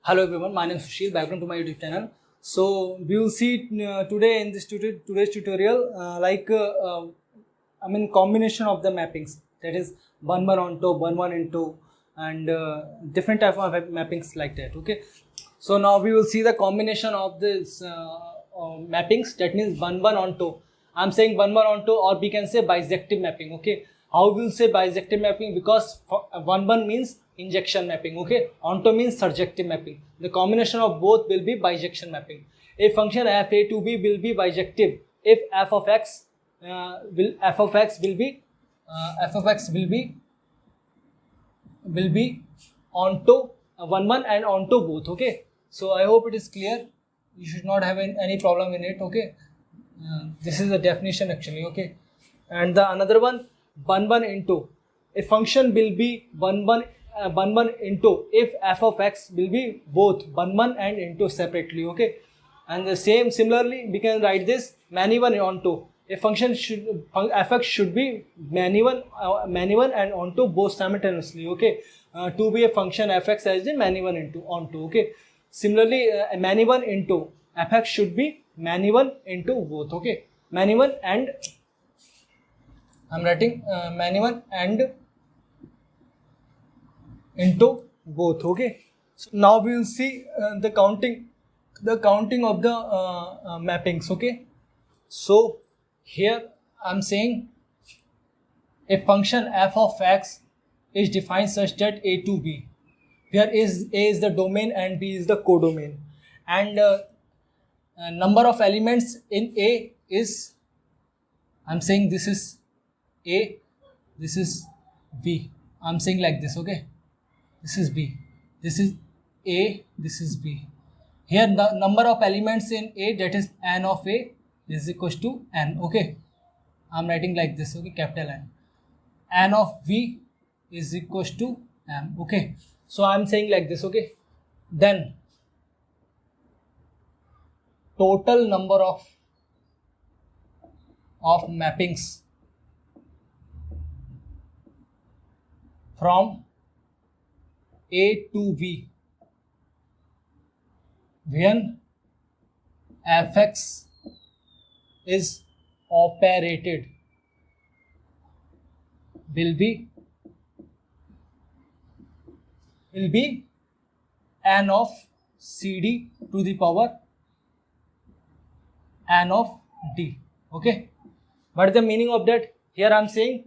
Hello everyone, my name is Sushil. Welcome to my YouTube channel. So we will see today in this today's tutorial combination of the mappings, that is one onto, one into, and different type of mappings like that. Okay, so now we will see the combination of this mappings, that means one onto. I'm saying one onto, or we can say bisective mapping. Okay, how we will say bisective mapping? Because one means injection mapping. Okay, onto means surjective mapping. The combination of both will be bijection mapping. A function f a to b will be bijective if f of x will be onto one and onto both. Okay, so I hope it is clear. You should not have any problem in it. Okay, this is the definition actually. Okay, and the another one into, a function will be one into if f of x will be both one and into separately. Okay, and the similarly we can write this many one onto, a function fx should be many one and onto both simultaneously. Okay, to be a function fx as in many one into onto. Okay, similarly many one into fx should be many one into both. Okay, many one and I'm writing many one and into both. Okay, so now we will see the counting of the mappings. Okay, so here I'm saying a function f of x is defined such that a to b, where a is the domain and b is the codomain, and number of elements in a is, I'm saying this is a, this is b, I'm saying like this. Okay, this is b, this is a, this is b. Here the number of elements in a, that is n of a, is equals to n. Okay, I'm writing like this. Okay, capital N. N of v is equals to m. Okay, so I'm saying like this. Okay, then total number of mappings from a to v when fx is operated will be n of cd to the power n of d. Okay, what is the meaning of that? Here I'm saying,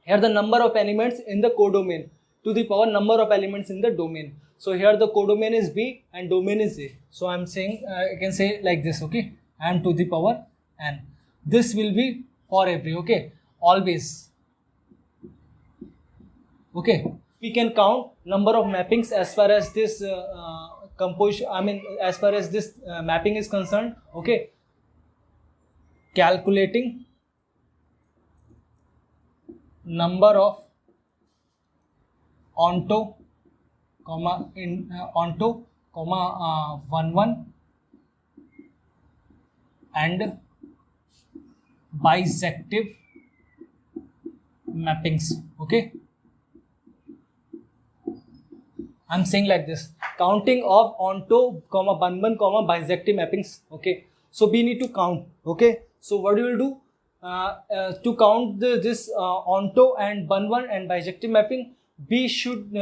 here the number of elements in the codomain to the power number of elements in the domain. So here the codomain is b and domain is a. So I'm saying I can say like this. Okay, m to the power n. This will be for every. Okay, always. Okay, we can count number of mappings as far as this composition, as far as this mapping is concerned. Okay, calculating number of onto, onto, 1 and bisective mappings. Okay, I'm saying like this, counting of onto, 1 bisective mappings. Okay, so we need to count. Okay, so what you will do to count this onto and 1 and bisective mapping, we should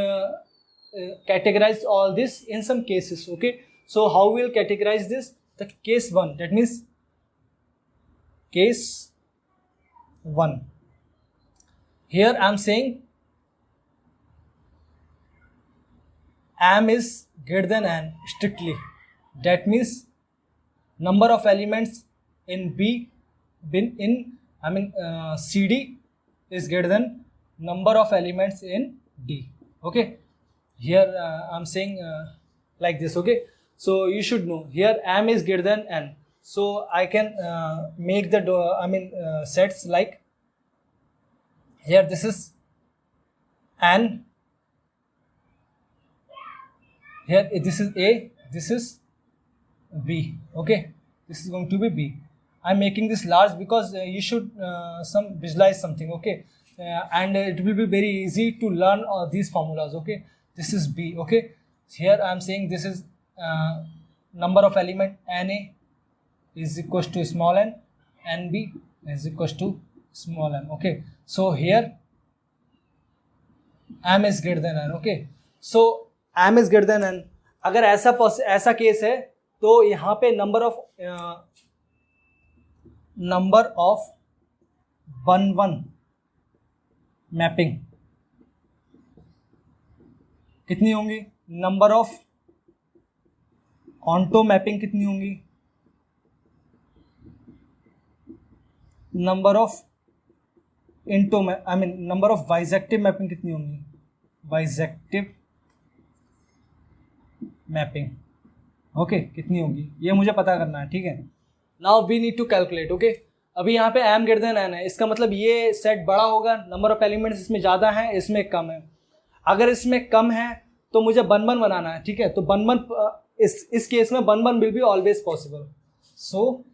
categorize all this in some cases. Okay, so how we will categorize this? The case 1, that means case 1. Here I am saying m is greater than n strictly. That means number of elements in b CD is greater than number of elements in D. Okay, here I'm saying like this. Okay, so you should know here m is greater than n, so I can make the sets like, here this is n, here this is a, this is b. Okay, this is going to be b. I'm making this large because you should visualize something. Okay, and it will be very easy to learn these formulas. Okay, this is b. Okay, here I am saying this is number of element Na is equals to small n, Nb is equals to small m. Okay, so here m is greater than n. Okay, so m is greater than n. अगर ऐसा case है तो यहाँ पे number of 1-1 mapping कितनी होंगी, number of onto mapping कितनी होंगी, number of into number of bijective mapping कितनी होंगी, बाइजेक्टिव मैपिंग ओके कितनी होगी, ये मुझे पता करना है. ठीक है, now we need to calculate. Okay, अभी यहाँ पे m ग्रेटर देन n है, इसका मतलब ये सेट बड़ा होगा, नंबर ऑफ एलिमेंट्स इसमें ज़्यादा है, इसमें कम है. अगर इसमें कम है तो मुझे 1-1 बनाना है. ठीक है, तो 1-1 इस केस में 1-1 will be always possible. So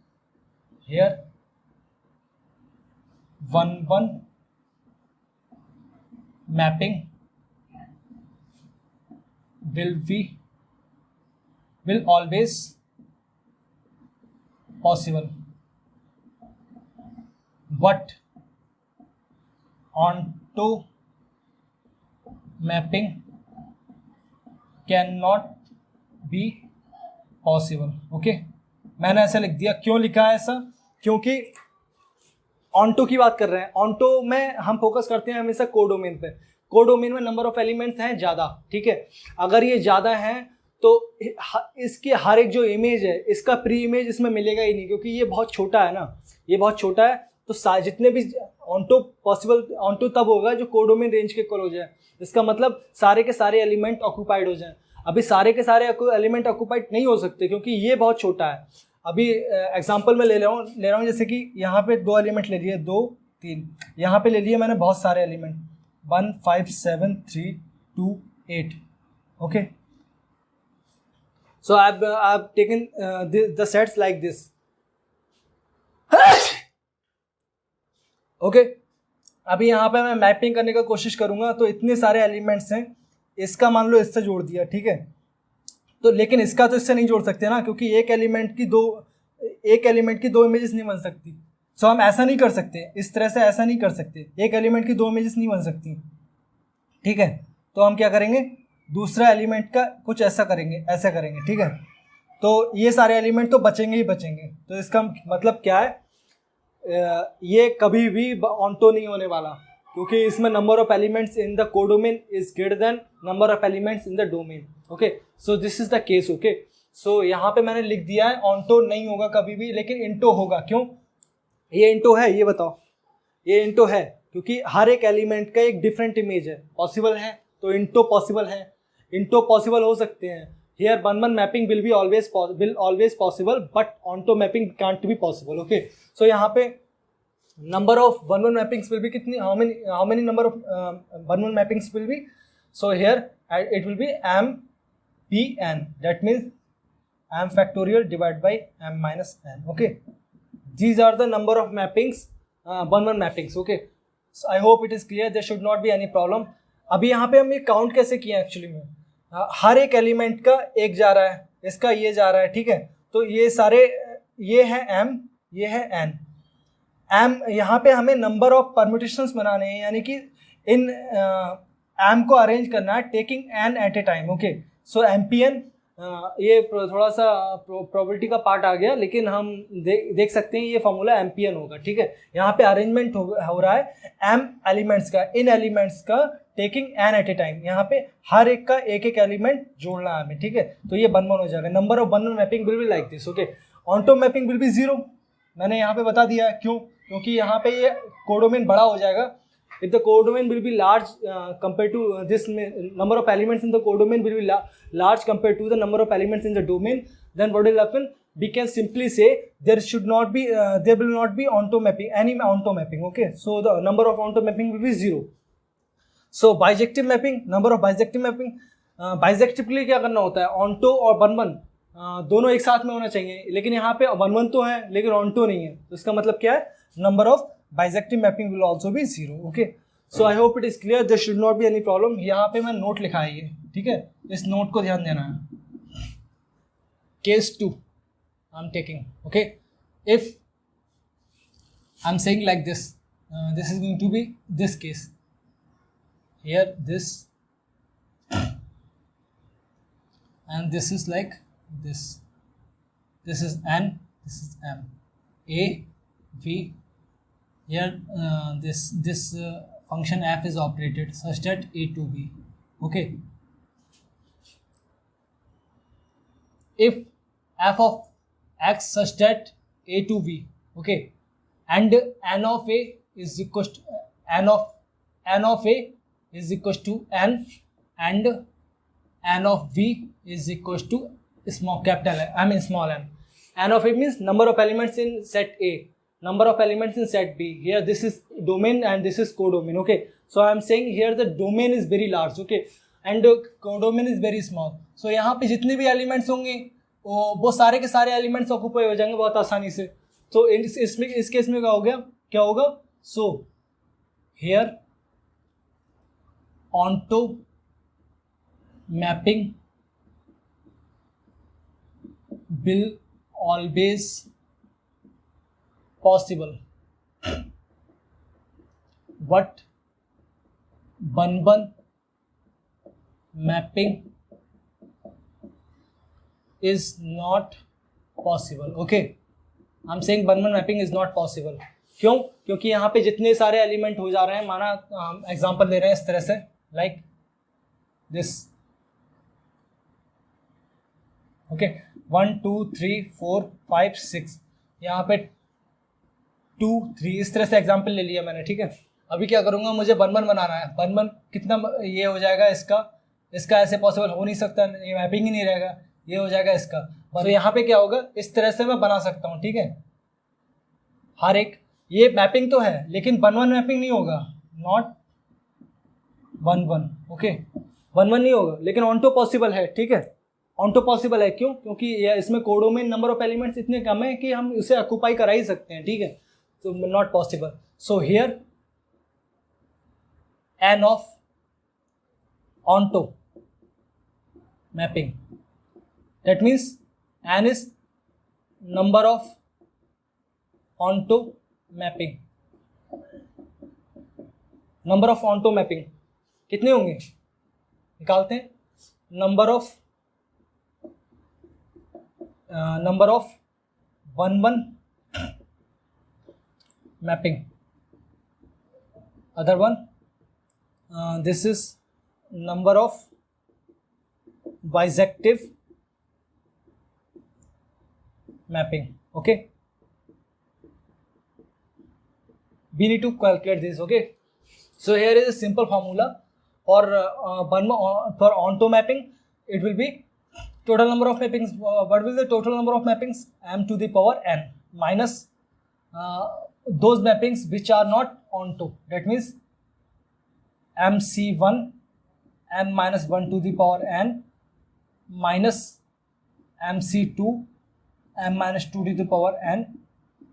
here 1-1 mapping will always possible, but onto mapping cannot be possible. Okay, मैंने ऐसा लिख दिया. क्यों लिखा है ऐसा, क्योंकि ऑन्टो की बात कर रहे हैं. ऑन्टो में हम फोकस करते हैं हमेशा कोडोमेन पे. कोडोमेन में नंबर ऑफ एलिमेंट्स हैं ज़्यादा. ठीक है, अगर ये ज़्यादा हैं तो इसकी हर एक जो इमेज है इसका प्री इमेज इसमें मिलेगा ही नहीं, क्योंकि ये बहुत छोटा है ना, ये बहुत छोटा है. तो जितने भी ऑन्टो तब होगा जो कोडोमेन रेंज के इक्वल हो जाए. इसका मतलब सारे के सारे एलिमेंट ऑक्यूपाइड हो जाएं. अभी सारे के सारे एलिमेंट ऑक्यूपाइड नहीं हो सकते क्योंकि ये बहुत छोटा है. अभी एग्जांपल में ले रहा हूँ जैसे कि यहाँ पे 2 एलिमेंट ले लिए, 2 3, यहाँ पे ले लिए मैंने बहुत सारे element 1 5 7 3 2 8. Okay, so I've taken the sets like this. Okay, अभी यहाँ पे मैं मैपिंग करने का कोशिश करूँगा तो इतने सारे एलिमेंट्स हैं, इसका मान लो इससे जोड़ दिया. ठीक है, तो लेकिन इसका तो इससे नहीं जोड़ सकते ना, क्योंकि एक एलिमेंट की दो इमेजेस नहीं बन सकती. सो हम ऐसा नहीं कर सकते, इस तरह से ऐसा नहीं कर सकते, एक एलिमेंट की 2 इमेजेस नहीं बन सकती. ठीक है, तो हम क्या करेंगे, दूसरा एलिमेंट का कुछ ऐसा करेंगे. ठीक है, तो ये सारे एलिमेंट तो बचेंगे ही बचेंगे. तो इसका मतलब क्या है, ये कभी भी ऑन्टो नहीं होने वाला, क्योंकि इसमें number of elements in the codomain is greater than number of elements in the domain. Okay, so this is the case. Okay, so यहाँ पे मैंने लिख दिया है ऑन्टो नहीं होगा कभी भी, लेकिन इंटो होगा. क्यों ये इंटो है, ये बताओ. ये इंटो है क्योंकि हर एक एलिमेंट का एक डिफरेंट इमेज है. पॉसिबल है तो इंटो पॉसिबल है, इंटो पॉसिबल हो सकते हैं. Here 1-1 mapping will always possible, but onto mapping can't be possible. Okay, so यहाँ पे number of 1-1 mappings will be कितनी, how many number of 1-1 mappings will be. So here it will be m(n), that means m factorial divided by m minus n. Okay, these are the number of mappings, 1-1 mappings. Okay, so I hope it is clear, there should not be any problem. अभी यहाँ पे हम ये count कैसे किया actually में, हर एक element का एक जा रहा है, इसका ये जा रहा है. ठीक है, तो ये सारे, ये है m, ये है n. m यहाँ पे हमें नंबर ऑफ परम्यूटेशंस बनाने हैं, यानी कि इन m को अरेंज करना है taking n at a time. Okay, so MPN, ये थोड़ा सा प्रोबेबिलिटी का पार्ट आ गया, लेकिन हम देख सकते हैं ये फॉर्मूला MPN होगा. ठीक है, यहाँ पे अरेंजमेंट हो रहा है m एलिमेंट्स का, इन एलिमेंट्स का taking n at a time. यहाँ पे हर एक का एक एक एलिमेंट जोड़ना है हमें. ठीक है, तो ये 1-1 हो जाएगा. Number of 1-1 mapping will be like this. Okay, onto mapping will B 0. मैंने यहाँ पे बता दिया है क्यों, क्योंकि यहाँ पे ये कोडोमेन बड़ा हो जाएगा. If the codomain will be large compared to this number of elements in the codomain will be large compared to the number of elements in the domain, then what will happen? We can simply say there will not be onto mapping, any onto mapping. Okay, so the number of onto mapping will be 0. So bijective mapping, number of bijective mapping, bijective के लिए क्या करना होता है, onto और 1-1 दोनों एक साथ में होना चाहिए, लेकिन यहाँ पे 1-1 तो है लेकिन onto नहीं है. तो इसका मतलब क्या है, number of bijective mapping will also be 0. Okay, so I hope it is clear, there should not be any problem. यहाँ पे मैं नोट लिखा है ये. ठीक है, इस नोट को ध्यान देना है. Case 2 I am taking. Okay, if I am saying like this, this is going to be this case. Here this and this is like this. This is N, this is M. A, V. Here this function f is operated such that A to B. Okay. If f of x such that A to V. Okay. And n of A is equals to n of A is equals to n, and n of V is equals to small capital N, I mean small n. N of A means number of elements in set A, number of elements in set B. Here this is domain and this is codomain. Okay, so I am saying here the domain is very large. Okay, and codomain is very small. So यहाँ पे जितने भी elements होंगे वो सारे के सारे elements occupy हो जाएंगे बहुत आसानी से. तो इसमें इस केस में क्या होगा? So here onto mapping will always possible, but one mapping is not possible. Okay, I am saying one mapping is not possible. क्यों? क्योंकि यहाँ पे जितने सारे एलिमेंट हो जा रहे हैं, माना एग्जांपल ले रहे हैं इस तरह से, लाइक दिस. ओके, 1 2 3 4 5 6, यहाँ पे 2 3, इस तरह से एग्जांपल ले लिया मैंने. ठीक है, अभी क्या करूँगा, मुझे वन बनाना है. वन कितना ये हो जाएगा, इसका ऐसे पॉसिबल हो नहीं सकता, ये मैपिंग ही नहीं रहेगा, ये हो जाएगा इसका. तो यहाँ पे क्या होगा, इस तरह से मैं बना सकता हूँ. ठीक है, हर एक ये मैपिंग तो है लेकिन वन मैपिंग नहीं होगा, नॉट वन. ओके, वन नहीं होगा लेकिन ऑनटो पॉसिबल है. ठीक है, ऑनटो पॉसिबल है. क्यों? क्योंकि इसमें कोडोमेन नंबर ऑफ एलिमेंट्स इतने कम है कि हम उसे ऑक्यूपाई करा ही सकते हैं. ठीक है, तो not possible. So here n of onto mapping, that means n is number of onto mapping. number of onto mapping कितने होंगे निकालते हैं. number of one mapping. other one, this is number of bisective mapping. Okay, we need to calculate this. Okay, so here is a simple formula for for onto mapping. It will be total number of mappings. What will the total number of mappings? M to the power n minus those mappings which are not onto. That means MC1 m minus 1 to the power n minus MC2 m minus 2 to the power n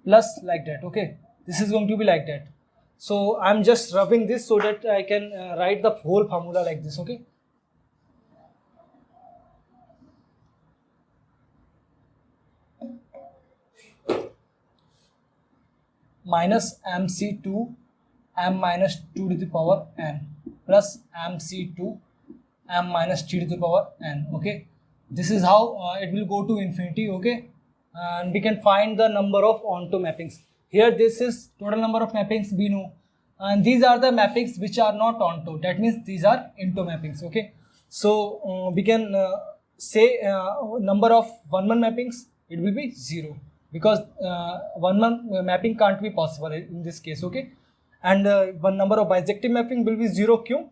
plus like that. Okay, this is going to be like that. So I'm just rubbing this so that I can write the whole formula like this. Okay, minus MC2 m minus 2 to the power n plus MC2 m minus 3 to the power n. Okay, this is how it will go to infinity. Okay, and we can find the number of onto mappings. Here this is total number of mappings we know, and these are the mappings which are not onto. That means these are into mappings. Okay, so we can say number of one mappings, it will be 0 because one mapping can't be possible in this case. Okay, and one number of bisective mapping will be 0. क्यों?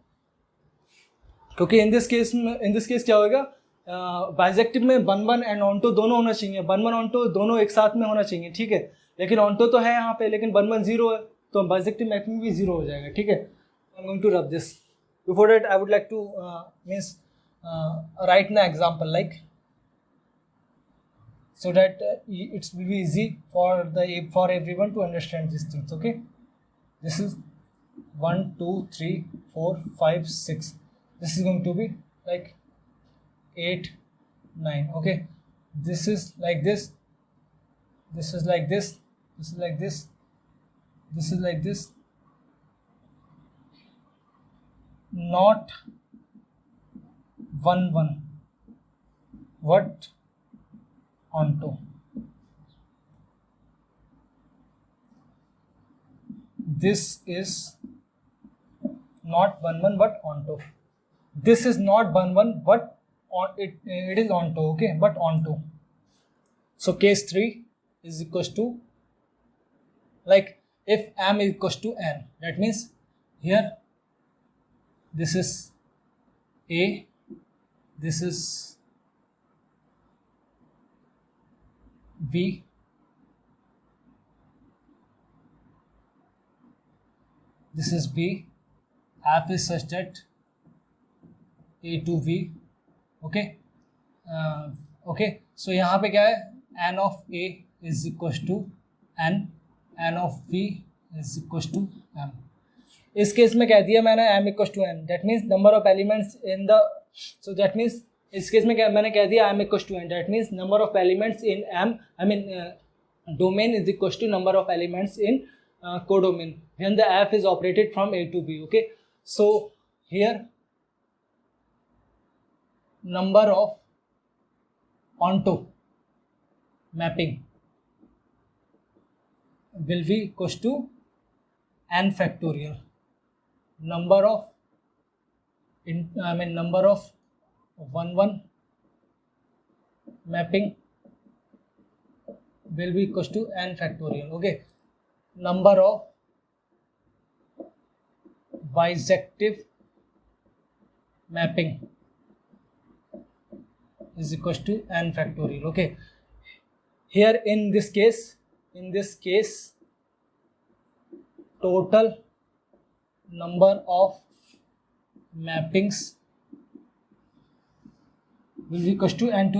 क्योंकि in this case क्या होगा, bijective में one and onto दोनों होना चाहिए, one onto दोनों एक साथ में होना चाहिए. ठीक है, लेकिन ऑन्टो तो है यहाँ पे, लेकिन वन 0 है, तो बाइजेक्टिव मैपिंग भी 0 हो जाएगा. ठीक है, I am going to rub this. Before that I would like to means right ना example like, so that it will be easy for everyone to understand these things. Okay, this is 1 2 3 4 5 6. This is going to be like 8, 9. Okay, this is like this, this is like this, this is like this, this is like this, not 1 1. What? Onto. This is not 1 1 but onto. This is not 1 1 but it is onto. Okay, but onto. So case 3 is equals to, like if m is equals to n, that means here this is A, this is V, this is B, f is such that A to V. Okay, okay, so यहाँ पे क्या है, n of A is equals to n, n of V is equals to m. इस case में कह दिया मैंने m equals to n, that means number of elements in the, so that means इस केस में क्या मैंने कह दिया m equals to n, that means number of elements in m, I mean domain is equals to number of elements in codomain when the f is operated from A to B. Okay, so here number of onto mapping will be equals to n factorial. Number of number of 1 1 mapping will be equals to n factorial. Okay, number of bisective mapping is equals to n factorial. Okay, here in this case total number of mappings will be equals to m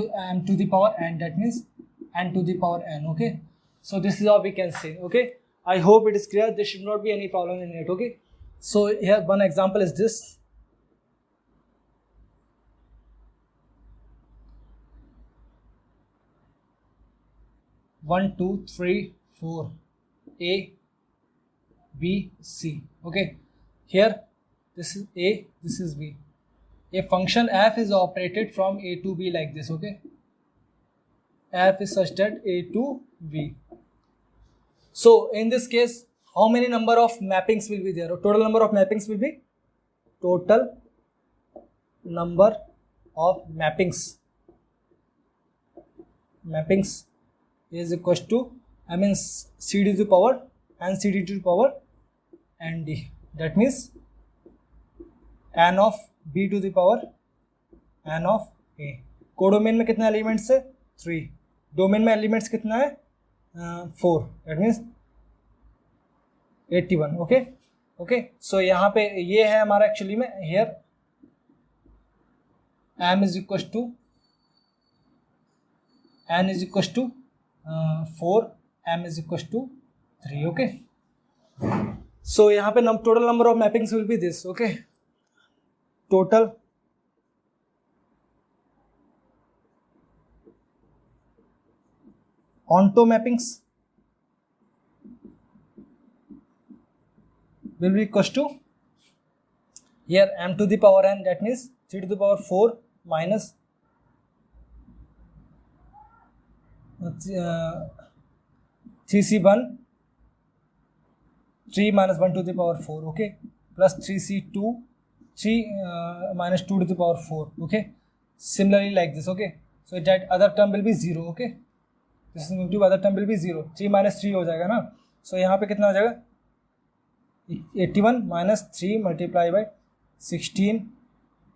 to the power n, that means n to the power n. Okay, so this is how we can say. Okay, I hope it is clear. There should not be any problem in it. Okay, so here one example is this. One, two, three, four, A, B, C. Okay, here this is A, this is B. A function f is operated from A to B like this. Okay, f is such that A to B. So in this case, how many number of mappings will be there? Total number of mappings will be, total number of mappings is equals to, I mean CD to the power and CD to the power and D. That means n of B to the power n of A. Codomain में कितना elements है? 3. Domain में elements कितना है? 4. That means 81. Okay okay, so यहाँ पे ये है हमारा एक्चुअली में here m is equal to n is equal to 4, m is equal to 3. Okay, so यहाँ पे total number of mappings will be this. Okay, total onto mappings will be equals to, here m to the power n, that means 3 to the power 4 minus 3c1, 3 minus 1 to the power 4. Okay, plus 3c2, 3 minus 2 to the power 4. Okay, similarly like this. Okay, so that other term will be 0. Okay, this is going to other term will be 0. 3 minus 3 हो जाएगा ना. So यहाँ पे कितना हो जाएगा? 81 minus 3 multiplied by 16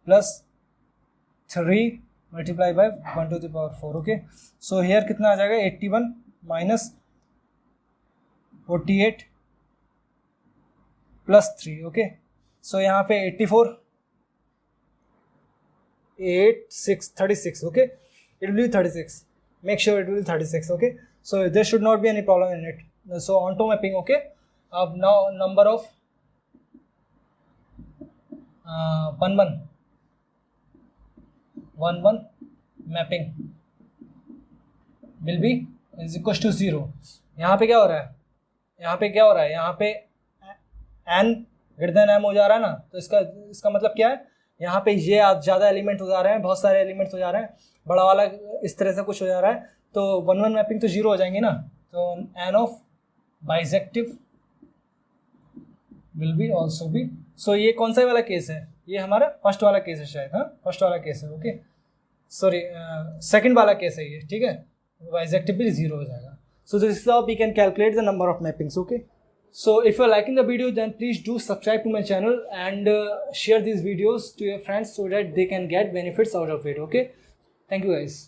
plus 3 multiplied by 1 to the power 4. Okay, so here कितना आ जाएगा? 81 minus 48 plus 3. Okay, so यहाँ पे 84 8 6 36. Okay, it will be 36. Make sure it will be 36. Okay, so there should not be any problem in it. So onto mapping. Okay, now number of 1 1 mapping will be is equal to 0। यहाँ पे क्या हो रहा है, यहाँ पे क्या हो रहा है, यहाँ पे n ग्रेटर देन m हो जा रहा है ना, तो इसका मतलब क्या है, यहाँ पे ये ज़्यादा एलिमेंट हो जा रहे हैं, बहुत सारे एलिमेंट्स हो जा रहे हैं, बड़ा वाला इस तरह से कुछ हो जा रहा है, तो 1-1 मैपिंग तो 0 हो जाएंगी ना, तो n of bijective will be also be. So ये कौन सा वाला केस है, ये हमारा फर्स्ट वाला केस है शायद, हाँ फर्स्ट वाला केस है, ओके सॉरी सेकंड वाला केस है ये, ठीक है, बाइसेक्टिव भी 0 हो जाएगा। So this is how we can calculate the number of mappings, okay. So if you are liking the video, then please do subscribe to my channel and share these videos to your friends so that they can get benefits out of it, okay. Thank you guys.